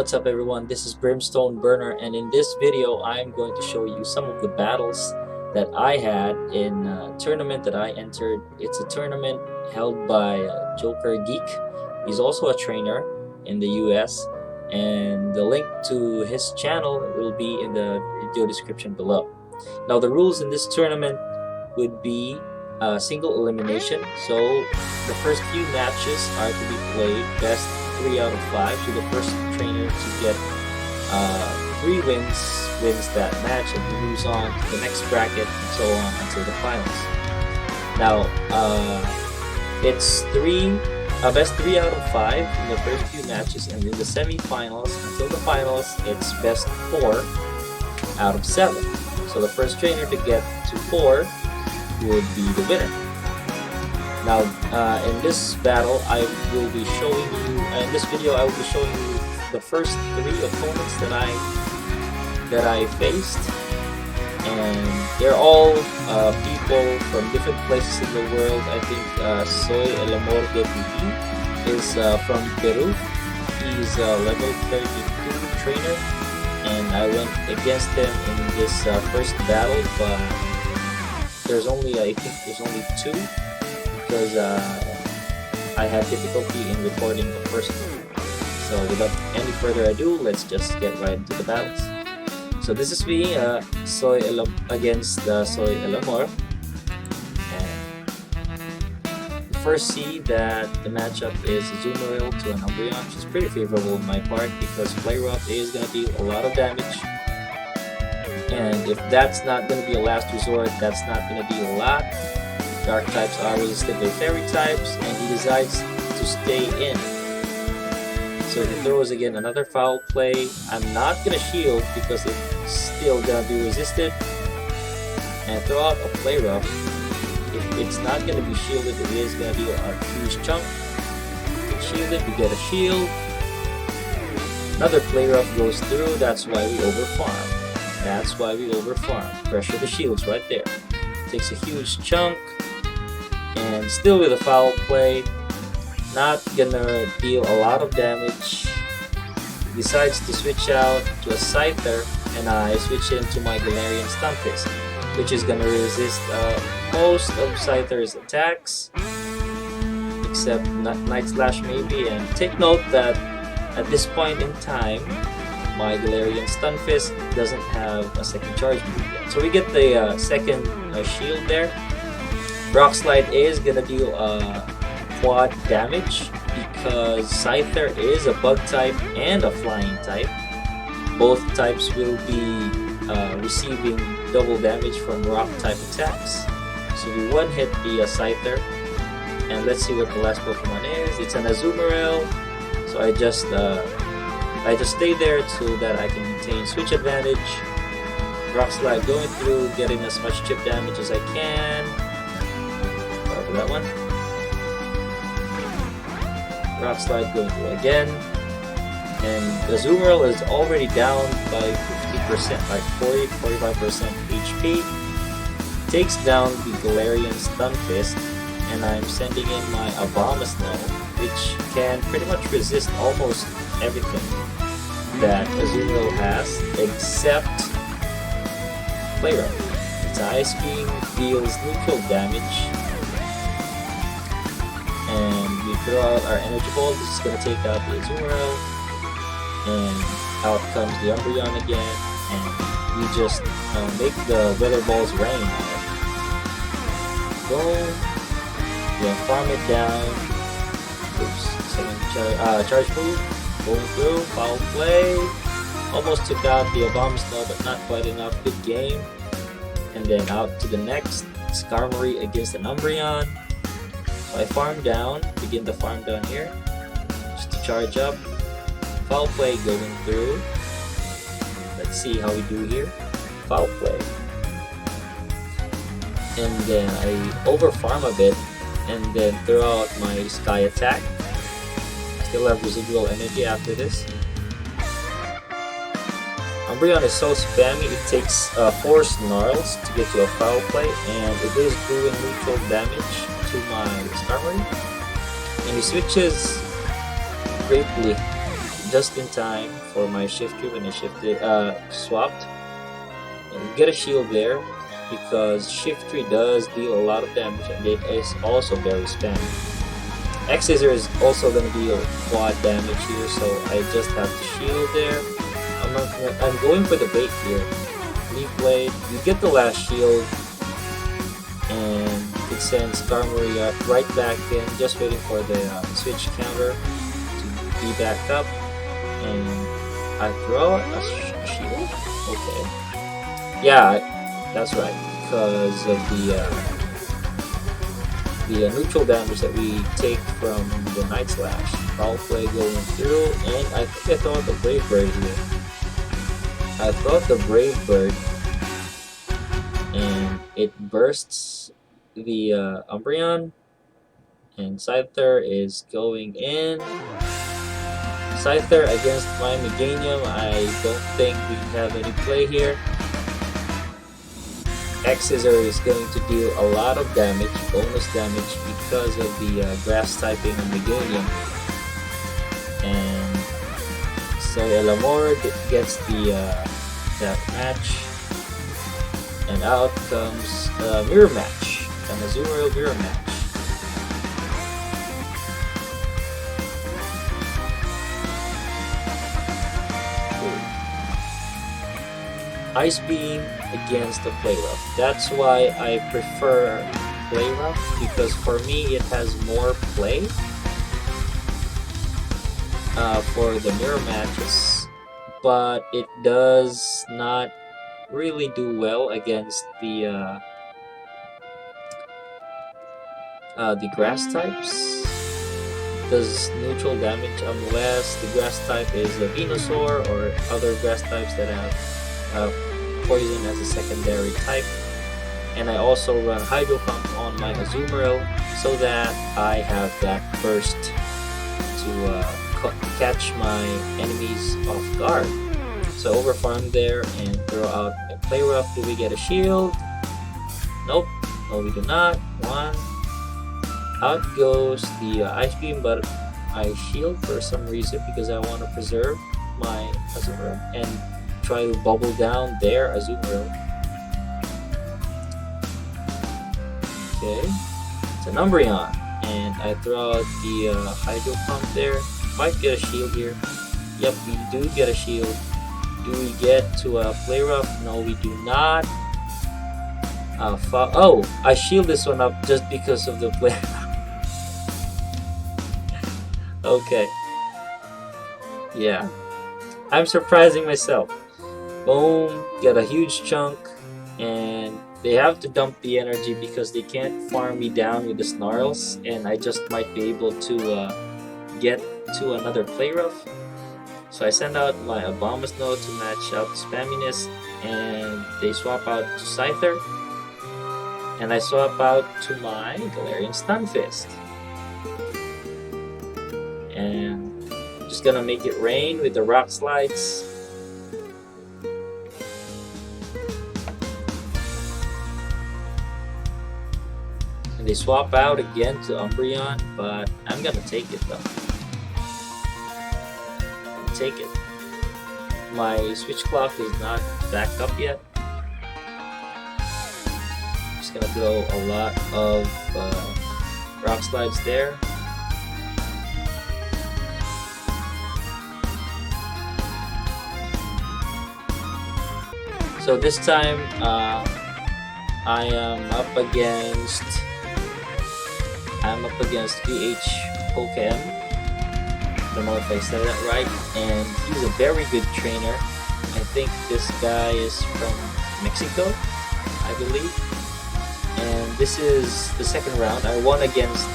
What's up everyone, this is Brimstone Burner, and in this video I'm going to show you some of the battles that I had in a tournament that I entered. It's a tournament held by Joker Geek. He's also a trainer in the US, and the link to his channel will be in the video description below. Now the rules in this tournament would be single elimination, so the first few matches are to be played best 3 out of 5, so the first trainer to get 3 wins that match, and moves on to the next bracket and so on until the finals. Now it's best 3 out of 5 in the first few matches, and in the semi-finals until the finals it's best 4 out of 7. So the first trainer to get to 4 would be the winner. Now, in this battle, I will be showing you. In this video, I will be showing you the first 3 opponents that I faced, and they're all people from different places in the world. I think Soy El Amor de Pipi is from Peru. He's a level 32 trainer, and I went against him in this first battle, but I think there's only 2. Because I had difficulty in recording the first one. So without any further ado, let's just get right into the battles. So this is me, Soy against Soy El Amor. And first see that the matchup is Azumarill to an Umbreon, which is pretty favorable on my part because Flare Up is going to deal a lot of damage. And if that's not going to be a last resort, that's not going to deal a lot. Dark types are resisted by fairy types, and he decides to stay in. So he throws again another foul play. I'm not gonna shield because it's still gonna be resisted. And throw out a play rough. If it's not gonna be shielded, it is gonna be a huge chunk. Shield it, we get a shield. Another play rough goes through. That's why we overfarm. That's why we overfarm. Pressure the shields right there. Takes a huge chunk. And still with a foul play, not gonna deal a lot of damage. Decides to switch out to a Scyther, and I switch into my Galarian Stunfisk, which is gonna resist most of Scyther's attacks, except Night Slash maybe. And take note that at this point in time, my Galarian Stunfisk doesn't have a second charge move yet. So we get the second shield there. Rock Slide is gonna deal quad damage because Scyther is a bug type and a flying type. Both types will be receiving double damage from rock type attacks. So we one hit the Scyther, and let's see what the last Pokemon is. It's an Azumarill, so I just stay there so that I can maintain switch advantage. Rock Slide going through, getting as much chip damage as I can. That one. Rock Slide going through again, and the Azumarill is already down by 50%, like 40-45% HP. Takes down the Galarian Stunfisk, and I'm sending in my Abomasnow, which can pretty much resist almost everything that Azumarill has, except Flare Up. Its Ice Beam deals neutral damage. And we throw out our Energy Ball. This is going to take out the Azumarill, and out comes the Umbreon again, and we just make the Weather Balls rain. Boom. Yeah, farm it down. Oops, second charge move. Going through, foul play. Almost took out the Abomasnow, but not quite enough. Good game. And then out to the next. Skarmory against an Umbreon. So I farm down, begin the farm down here, just to charge up. Foul play going through. Let's see how we do here. Foul play. And then I over farm a bit, and then throw out my Sky Attack. Still have residual energy after this. Umbreon is so spammy, it takes 4 Snarls to get to a foul play, and it is doing neutral damage to my Skarmory, and he switches greatly just in time for my shift tree when I swapped. And get a shield there because shift tree does deal a lot of damage and it is also very spammy. X Scissor is also going to deal quad damage here, so I just have to shield there. I'm going for the bait here. Leaf Blade, you get the last shield, and it sends Skarmory right back in, just waiting for the switch counter to be back up. And I throw a shield? Okay. Yeah, that's right, because of the neutral damage that we take from the Night Slash. Foul Play going through, and I think I thought the Brave Bird here. I thought the Brave Bird, and it bursts the Umbreon, and Scyther is going in. Scyther against my Meganium, I don't think we have any play here. X Scissor is going to deal a lot of damage, bonus damage, because of the grass typing of Meganium. And so Elamore gets the that match, and out comes a mirror match, an Azumarill mirror match. Ice Beam against the Play Rough. That's why I prefer Play Rough, because for me it has more play for the mirror matches, but it does not really do well against the grass types. Does neutral damage unless the grass type is a Venusaur or other grass types that have poison as a secondary type. And I also run Hydro Pump on my Azumarill so that I have that burst to catch my enemies off guard. So overfarm there and throw out a Play Rough. Do we get a shield? Nope. No, we do not. One. Out goes the Ice Beam, but I shield for some reason because I want to preserve my Azumarill and try to bubble down their Azumarill. Okay, it's an Umbreon, and I throw out the Hydro Pump there. Might get a shield here. Yep, we do get a shield. Do we get to a Play Rough? No, we do not. Oh, I shield this one up just because of the Play Rough. Okay. Yeah. I'm surprising myself. Boom, get a huge chunk, and they have to dump the energy because they can't farm me down with the Snarls, and I just might be able to get to another Play Rough. So I send out my Abomasnow to match out the spamminess, and they swap out to Scyther, and I swap out to my Galarian Stunfisk. And I'm just gonna make it rain with the Rock Slides. They swap out again to Umbreon, but I'm gonna take it though. Take it. My switch clock is not back up yet. Just gonna throw a lot of Rock Slides there. So this time I am up against VH Pokem. I don't know if I said that right, and he's a very good trainer. I think this guy is from Mexico, I believe. And this is the second round. I won against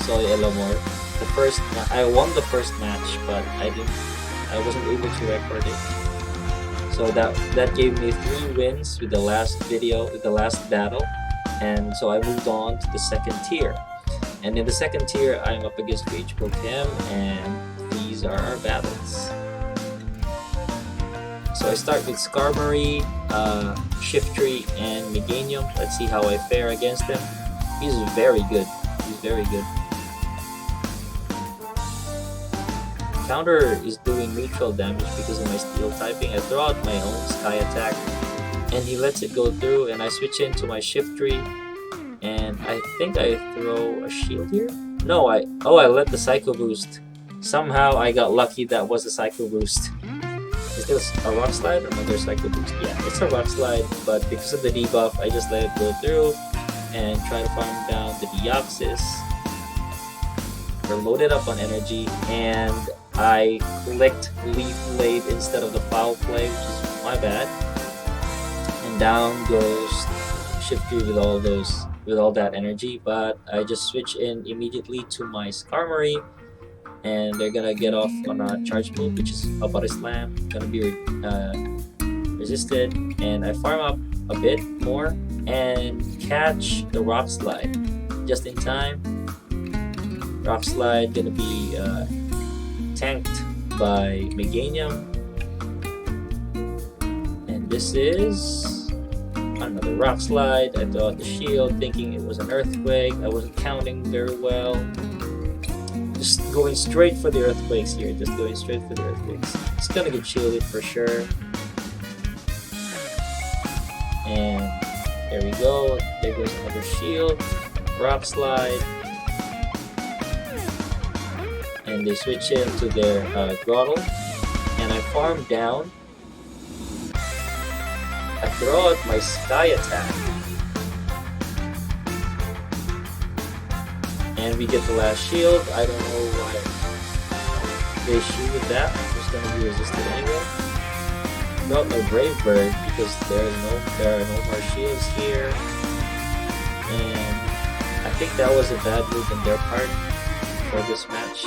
Soy Elamore. I won the first match, but I wasn't able to record it. So that gave me 3 wins with the last battle, and so I moved on to the second tier. And in the second tier, I'm up against VH Pokem, and these are our battles. So I start with Skarmory, Shiftry, and Meganium. Let's see how I fare against him. He's very good. He's very good. counter is doing neutral damage because of my steel typing. I throw out my own sky attack, and he lets it go through, and I switch into my shift tree, and I think I throw a shield here? No, I let the Psycho Boost. Somehow I got lucky that was a Psycho Boost. Is this a Rock Slide or another Psycho Boost? Yeah, it's a Rock Slide, but because of the debuff, I just let it go through and try to farm down the Deoxys. We're loaded up on energy, and I clicked Leaf Blade instead of the Foul Play, which is my bad. And down goes Shift Tree with all that energy, but I just switch in immediately to my Skarmory, and they're gonna get off on a charge move, which is a Body Slam, gonna be resisted, and I farm up a bit more and catch the Rock Slide just in time. Rock Slide gonna be tanked by Meganium, and this is another Rock Slide. I throw out the shield thinking it was an Earthquake. I wasn't counting very well. Just going straight for the Earthquakes here. Just going straight for the Earthquakes. It's gonna get shielded for sure. And there we go. There goes another shield. Rock Slide. And they switch into their Grottle. And I farm down. I throw out my Sky Attack. And we get the last shield. I don't know why they shielded that. It's gonna be resisted anyway. Throw out my Brave Bird because there are no more shields here. And I think that was a bad move on their part for this match.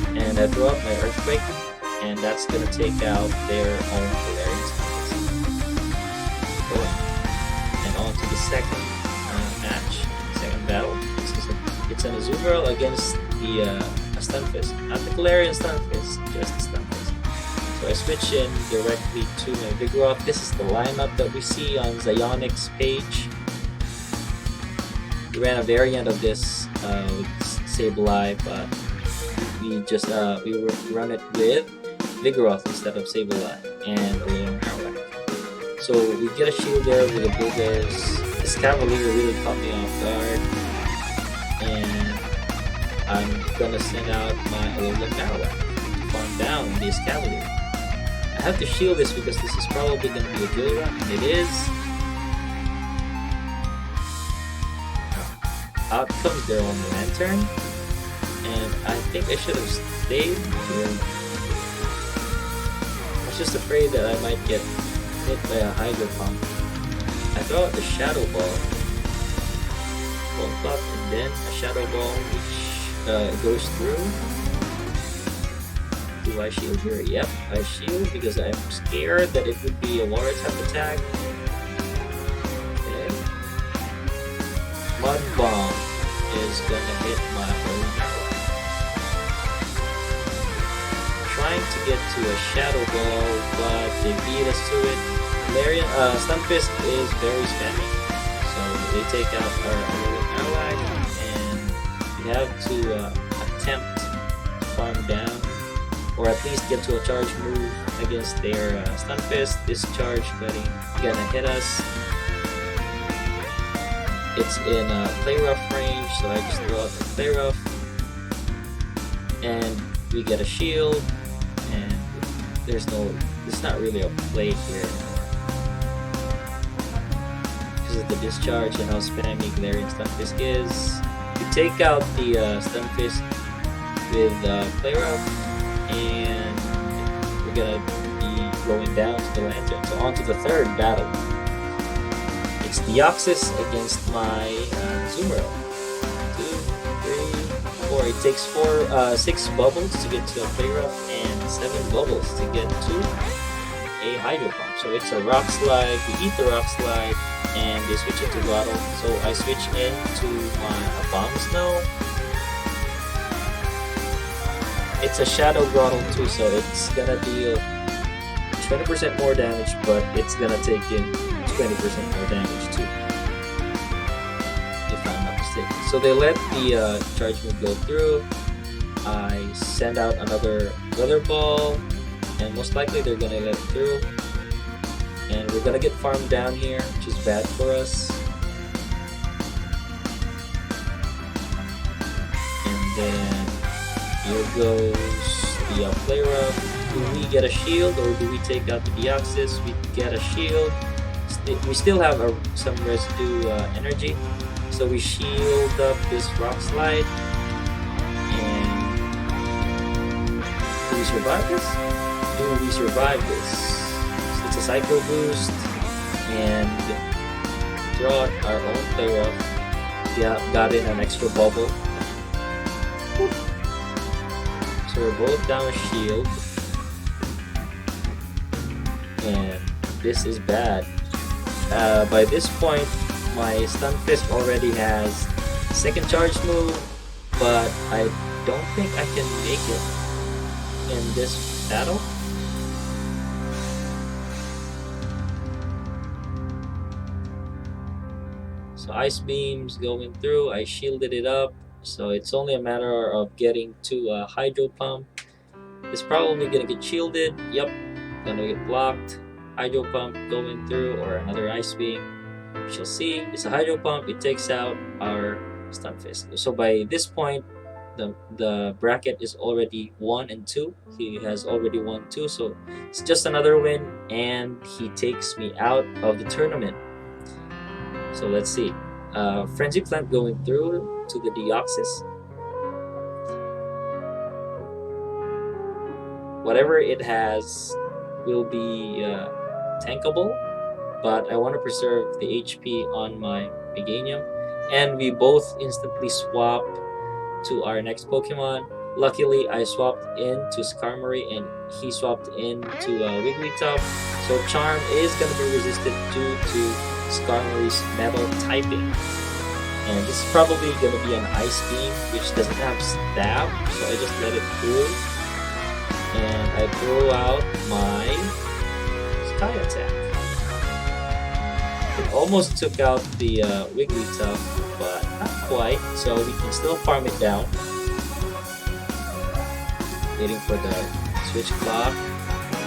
And I throw out my Earthquake, and that's gonna take out their own Galarian. And on to the second match, second battle. It's an Azumarill against the Stunfisk. Not the Galarian Stunfisk, just the Stunfisk. So I switch in directly to my Vigoroth. This is the lineup that we see on Zionic's page. We ran a variant of this with Sableye, but we just we run it with Vigoroth instead of Sableye and a little Marowak. So we get a shield there with a Bulbous. This Cavalier really caught me off guard, and I'm gonna send out my Alolan Marowak to farm down this Cavalier. I have to shield this because this is probably gonna be a Gilra, and it is. Out comes their own Lantern, and I think I should have stayed here. I was just afraid that I might get hit by a Hydro Pump. I throw out the Shadow Ball, Bone Plop, and then a Shadow Ball which goes through. Do I shield here? Yep, I shield because I'm scared that it would be a water type attack. Okay. Mud Bomb is gonna hit my own Marowak. Trying to get to a Shadow Ball, but they beat us to it. Galarian Stunfisk is very spammy, so they take out our Marowak, and we have to attempt to farm down, or at least get to a charge move against their Stunfisk. This charge gonna hit us. It's in Play Rough range, so I just throw out the Play Rough, and we get a shield, and there's not really a play here because of the discharge and how spammy Galarian Stunfisk is. We take out the Stunfisk with Play Rough, and we're gonna be going down to the Lantern. So on to the third battle. It's Deoxys against my Azumarill. 2, 3, 4. It takes 6 bubbles to get to a Play Rough and 7 bubbles to get to a Hydro Pump. So it's a Rock Slide. We eat the Rock Slide, and they switch into Grottle. So I switch into my Abomasnow. It's a Shadow Grottle too, so it's gonna deal 20% more damage, but it's gonna take in 20% more damage too, if I'm not mistaken. So they let the charge move go through. I send out another Weather Ball, and most likely they're gonna let it through. And we're gonna get farmed down here, which is bad for us. And then here goes the flare-up. Do we get a shield or do we take out the Deoxys? We get a shield. We still have some residue energy, so we shield up this rock slide. And do we survive this? Do we survive this? It's a cycle boost, and draw our own flare-up. Yeah, got in an extra bubble. So we're both down a shield, and this is bad. By this point, my Stun Fist already has second charge move, but I don't think I can make it in this battle. So Ice Beam's going through, I shielded it up, so it's only a matter of getting to a Hydro Pump. It's probably gonna get shielded, yep, gonna get blocked. Hydro Pump going through, or another Ice Beam. We shall see. It's a Hydro Pump, it takes out our Stun Fist. So by this point, the bracket is already 1 and 2. He has already won 2, so it's just another win, and he takes me out of the tournament. So let's see. Frenzy Plant going through to the Deoxys. Whatever it has will be tankable, but I want to preserve the HP on my Meganium. And we both instantly swap to our next Pokemon. Luckily, I swapped into Skarmory and he swapped into Wigglytuff. So Charm is going to be resisted due to Skarmory's metal typing. And this is probably going to be an Ice Beam, which doesn't have stab, so I just let it through. And I throw out my Sky Attack. It almost took out the Wigglytuff, but not quite, so we can still farm it down. Waiting for the switch clock.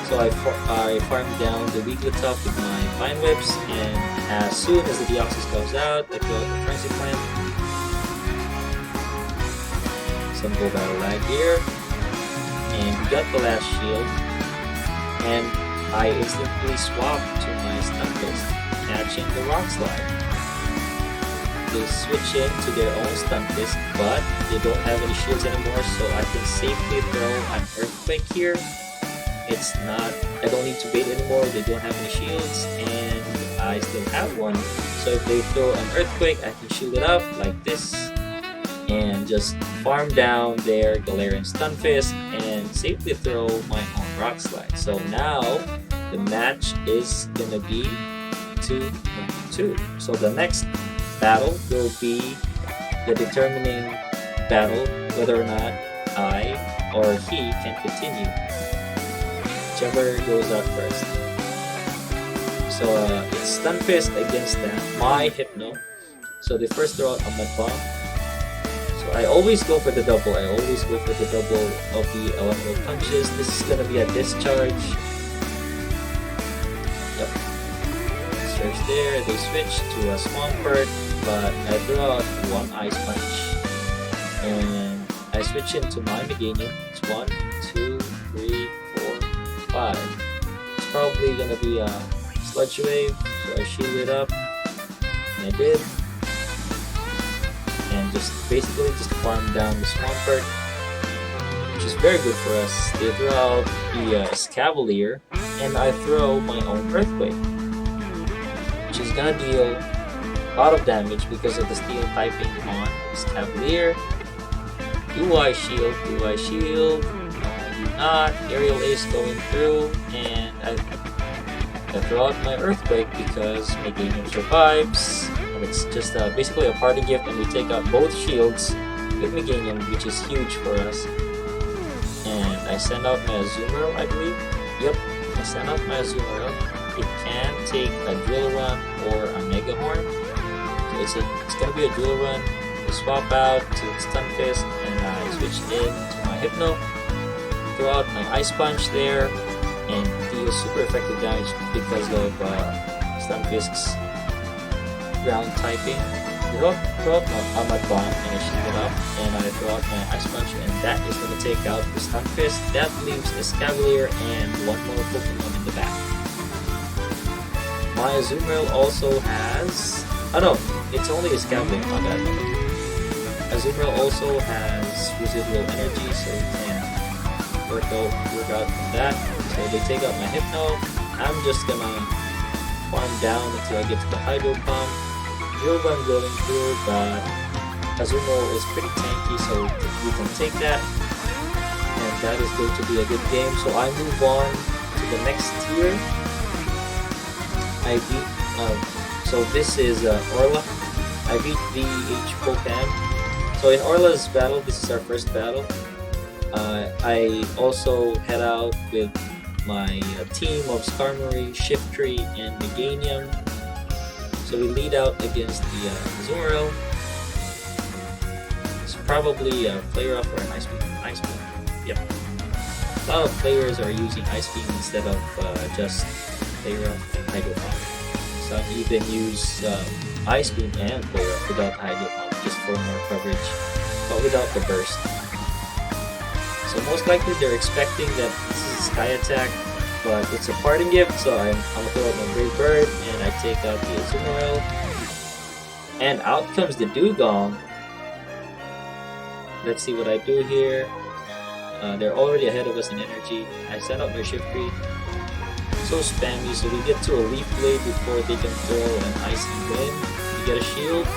So I farmed down the Wigglytuff with my Vine Whips, and as soon as the Deoxys goes out, I throw out the Frenzy Plant. Some Go Battle Lag here. And we got the last shield. And I instantly swapped to my Stun Fist, catching the Rock Slide. They switch into their own Stun Fist, but they don't have any shields anymore, so I can safely throw an Earthquake here. It's not, I don't need to bait anymore, they don't have any shields, and I still have one. So if they throw an Earthquake, I can shield it up like this, and just farm down their Galarian Stun Fist, and safely throw my own Rock Slide. So now, the match is gonna be 2-2. So the next battle will be the determining battle whether or not I or he can continue. Whichever goes out first. So it's Stun Fist against my Hypno. So they first throw out a Mud Bomb. So I always go for the double. I always go for the double of the elemental punches. This is gonna be a discharge. Yep. Discharge there. They switch to a Swampert, but I throw out one Ice Punch. And I switch into my Meganium. It's 1, 2, 3, 4, 5. It's probably gonna be a Sludge Wave, so I shield it up, and I did. And just basically just farm down the Swampert, which is very good for us. They throw out the Escavalier, and I throw my own Earthquake, which is gonna deal a lot of damage because of the Steel typing on Escavalier. Do I shield? Do I shield? I do not. Aerial Ace going through, and I throw out my Earthquake because my Meganium survives. And it's just basically a party gift, and we take out both shields with Meganium, which is huge for us. And I send out my Azumarill, I believe. Yep, I send out my Azumarill. It can take a Drill Run or a Mega Horn. So it's gonna be a Drill Run. We swap out to Stun Fist, and I switch in to my Hypno. throw out my Ice Punch there and deal super effective damage because of Stunfisk's ground typing. Throw out my Mud Bomb and I shield it up, and I throw out my Ice Punch, and that is going to take out the Stunfisk. That leaves Escavalier and one more Pokemon in the back. My Azumarill also has... oh no, it's only Escavalier, not that. Azumarill also has residual energy, so we can work out from that. So they take out my Hypno. I'm just gonna farm down until I get to the Hydro Pump. Hydro going through, but Azumarill is pretty tanky, so we can take that. And that is going to be a good game. So I move on to the next tier. I beat, so this is Orla. I beat VH Popan. So in Orla's battle, this is our first battle. I also head out with my team of Skarmory, Shiftry, and Meganium. So we lead out against the Azumarill. It's probably a Flare Up or an Ice Beam. Ice Beam. Yep. A lot of players are using Ice Beam instead of just Flare Up and Hydro Pump. Some even use Ice Beam and Flare Up without Hydro Pump just for more coverage, but without the burst. So most likely they're expecting that this is Sky Attack, but it's a parting gift, so I'm gonna throw out my Brave Bird and I take out the Azumarill. And out comes the Dugong. Let's see what I do here. They're already ahead of us in energy. I set up my Shiftry. So spammy, so we get to a Leaf Blade before they can throw an Icy Wind. We get a shield.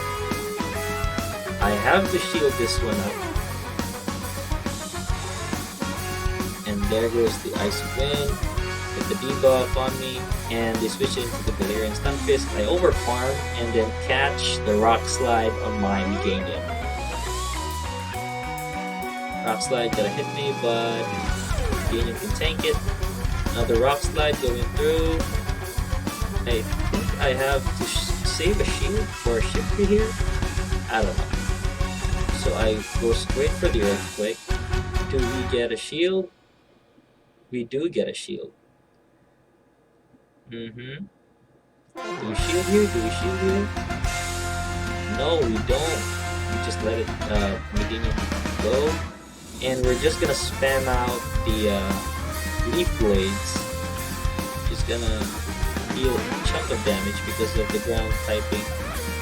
I have to shield this one up. And there goes the Icy Wind. Get the debuff on me. And they switch into the Galarian Stunfisk. I overfarm and then catch the Rock Slide on my Meganium. Rock Slide gotta hit me, but Meganium can tank it. Another Rock Slide going through. I think I have to save a shield for a Shiftry here. I don't know. So I go straight for the Earthquake. Do we get a shield? We do get a shield. Do we shield here? Do we shield here? No, we don't. We just let it Meganium go. And we're just gonna spam out the Leaf Blades. Just gonna deal a chunk of damage because of the ground typing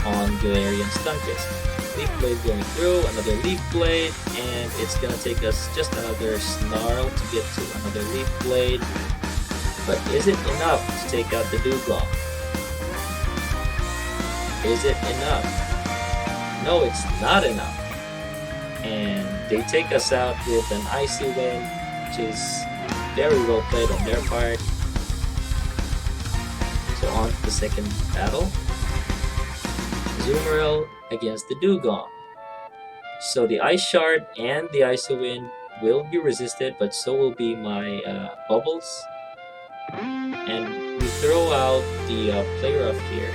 on Galarian Stunfisk. Leaf Blade going through, another Leaf Blade, and it's gonna take us just another Snarl to get to another Leaf Blade. But is it enough to take out the Dugong? Is it enough? No, it's not enough. And they take us out with an Icy Wind, which is very well played on their part. So on to the second battle. Azumarill against the Dugong. So the Ice Shard and the Icy Wind will be resisted, but so will be my Bubbles. And we throw out the Play Rough here.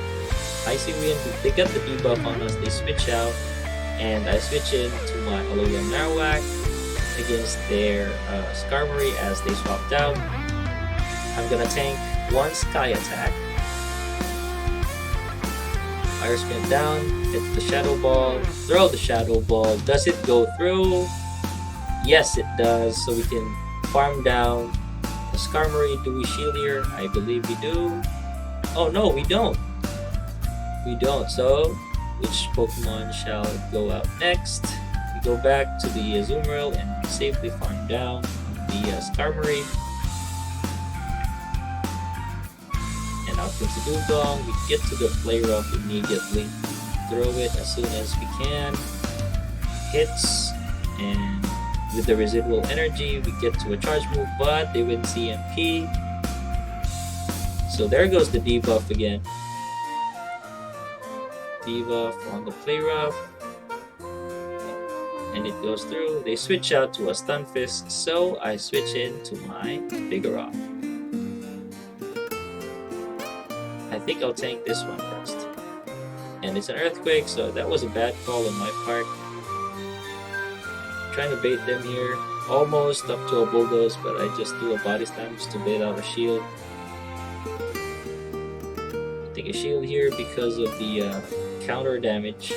Icy Wind, they get the debuff on us, they switch out, and I switch in to my Alolan Marowak against their Skarmory as they swapped out. I'm gonna tank one Sky Attack. Fire Spin down, hit the Shadow Ball, throw the Shadow Ball. Does it go through? Yes, it does. So we can farm down the Skarmory. Do we shield here? I believe we do. Oh no, we don't. We don't. So which Pokemon shall go out next? We go back to the Azumarill and safely farm down the Skarmory. And out comes the Dugong. We get to the Play Rough immediately. Throw it as soon as we can. Hits, and with the residual energy, we get to a charge move, but they win CMP. So there goes the debuff again. Debuff on the Play Rough. And it goes through. They switch out to a Stunfisk, so I switch into my Vigoroth. I think I'll tank this one first. And it's an Earthquake, so that was a bad call on my part. Trying to bait them here. almost up to a bulldoze, but I just do a body slam just to bait out a shield. Take a shield here because of the counter damage.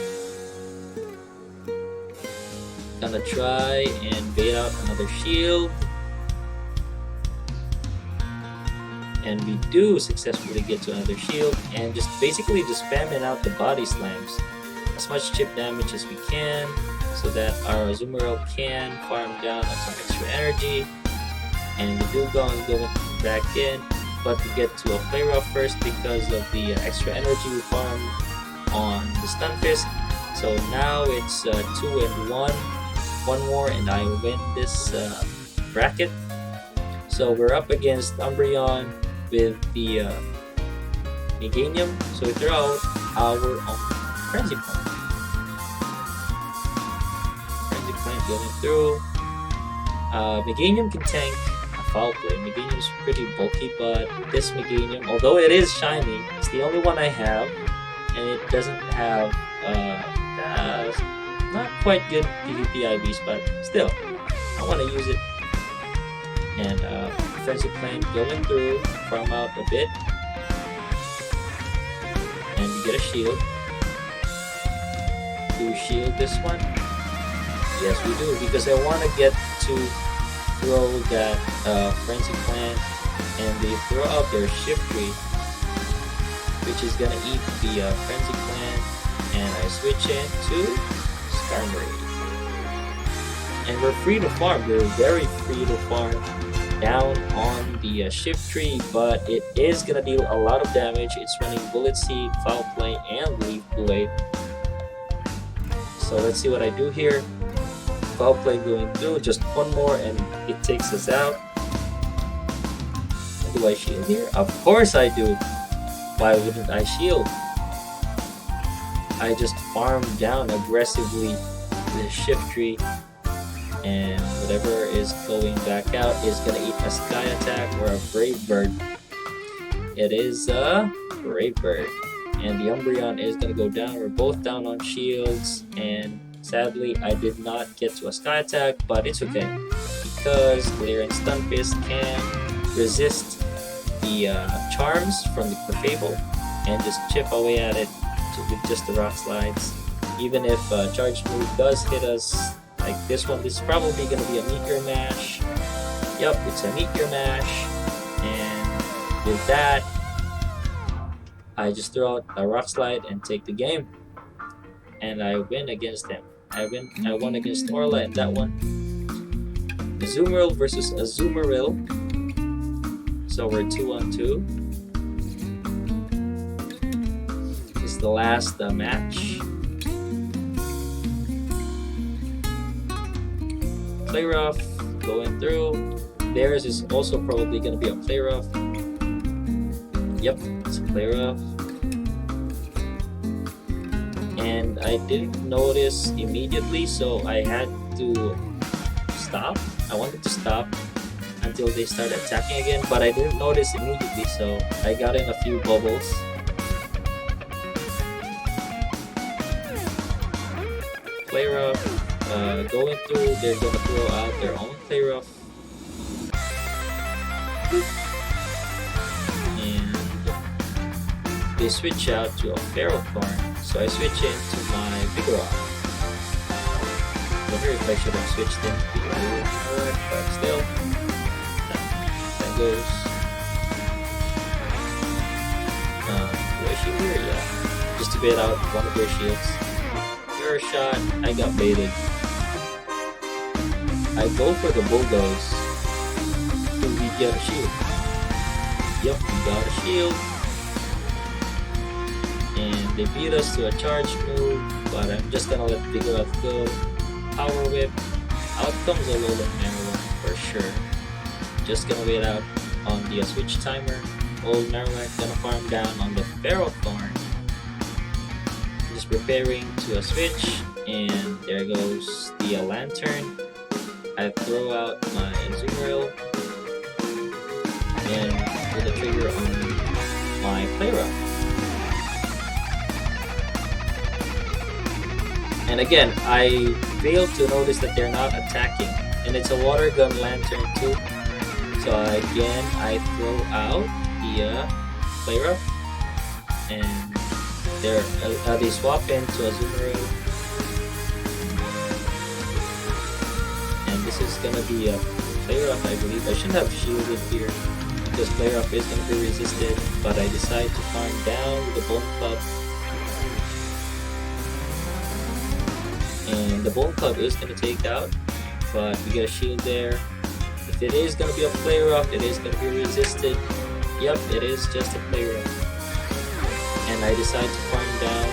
Gonna try and bait out another shield. And we do successfully get to another shield, and just basically just spamming out the body slams. As much chip damage as we can, so that our Azumarill can farm down on some extra energy. And we do go and go back in, but we get to a play rough first because of the extra energy we farmed on the Stunfisk. So now it's 2 and 1. One more and I win this bracket. So we're up against Umbreon with the Meganium. So we throw out our own Frenzy Plant. Frenzy Plant going through. Meganium can tank a Foul Play. Meganium's pretty bulky, but this Meganium, although it is shiny, it's the only one I have, and it doesn't have not quite good PvP IVs, but still, I want to use it. And Frenzy Plant going through, farm out a bit, and we get a shield. Do we shield this one? Yes, we do, because I want to get to throw that Frenzy Plant, and they throw out their Shiftry, which is gonna eat the Frenzy Plant, and I switch into Skarmory. And we're free to farm. We're very free to farm down on the Shiftry, but it is gonna deal a lot of damage. It's running Bullet Seed, Foul Play, and Leaf Blade. So let's see what I do here. Foul Play going through, just one more and it takes us out. Do I shield here? Of course I do. Why wouldn't I shield? I just farm down aggressively the Shiftry, and whatever is going back out is gonna eat a Sky Attack or a Brave Bird. It is a Brave Bird. And the Umbreon is gonna go down. We're both down on shields, and sadly I did not get to a Sky Attack, but it's okay because Clear and Stunfisk can resist the charms from the Clefable and just chip away at it with just the Rock Slides. Even if Charge Move does hit us like this one, this is probably going to be a Meteor Mash. Yup, it's a Meteor Mash, and with that I just throw out a Rock Slide and take the game, and I win against him. I won against Orla in that one. Azumarill versus Azumarill. So we're 2-on-2. This is the last match. Play rough going through. Theirs is also probably going to be a play rough. Yep, it's a play rough. And I didn't notice immediately, so I had to stop. I wanted to stop until they started attacking again, but I didn't notice immediately, so I got in a few bubbles. Play rough, going through, they're gonna throw out their own play rough. And they switch out to a Ferrothorn, so I switch into my Vigoroth. I wonder if I should have switched into the Vigoroth, but still, that goes. Do I shield here? Yeah. Just to bait out one of their shields. Your shot, I got baited. I go for the Bulldoze. Do we get a shield? Yep, we got a shield. And they beat us to a charge move, but I'm just gonna let Vigoroth go. Power Whip. Out comes a Alolan Marowak for sure. Just gonna wait out on the switch timer. Old Marowak gonna farm down on the Ferrothorn. Just preparing to a switch, and there goes the Lantern. I throw out my Azumarill and pull the trigger on my Play Rough. And again, I failed to notice that they're not attacking. and it's a water gun lantern too. So again, I throw out the flare up, and they swap into a Zoomerang, and this is gonna be a flare up, I believe. I shouldn't have shielded here because flare up is gonna be resisted, but I decide to farm down with the Bone Club, and the Bone Club is gonna take out, but we get a shield there. If it is gonna be a flare up, it is gonna be resisted. Yep, it is just a flare up. And I decide to farm down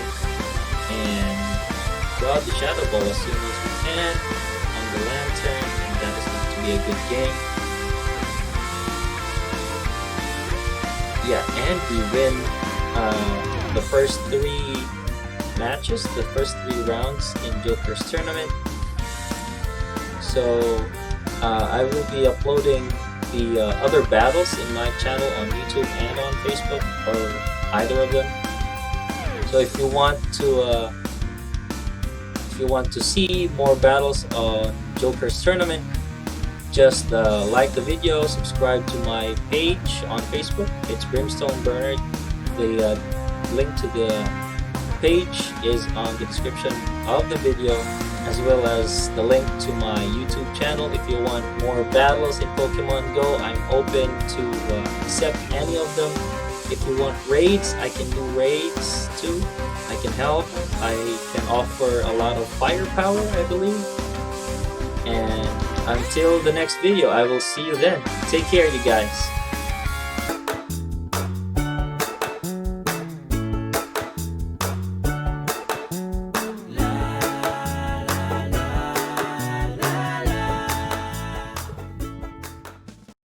and draw the Shadow Ball as soon as we can on the Lantern, and that is going to be a good game. Yeah, and we win the first 3 matches, the first 3 rounds in Joker's tournament. So I will be uploading the other battles in my channel on YouTube and on Facebook, or either of them. So if you want to see more battles on Joker's tournament, just like the video, subscribe to my page on Facebook. It's Brimstone Burner. The link to the page is on the description of the video, as well as the link to my YouTube channel. If you want more battles in Pokemon Go, I'm open to accept any of them. If you want raids, I can do raids too. I can help. I can offer a lot of firepower, I believe. And until the next video, I will see you then. Take care, you guys.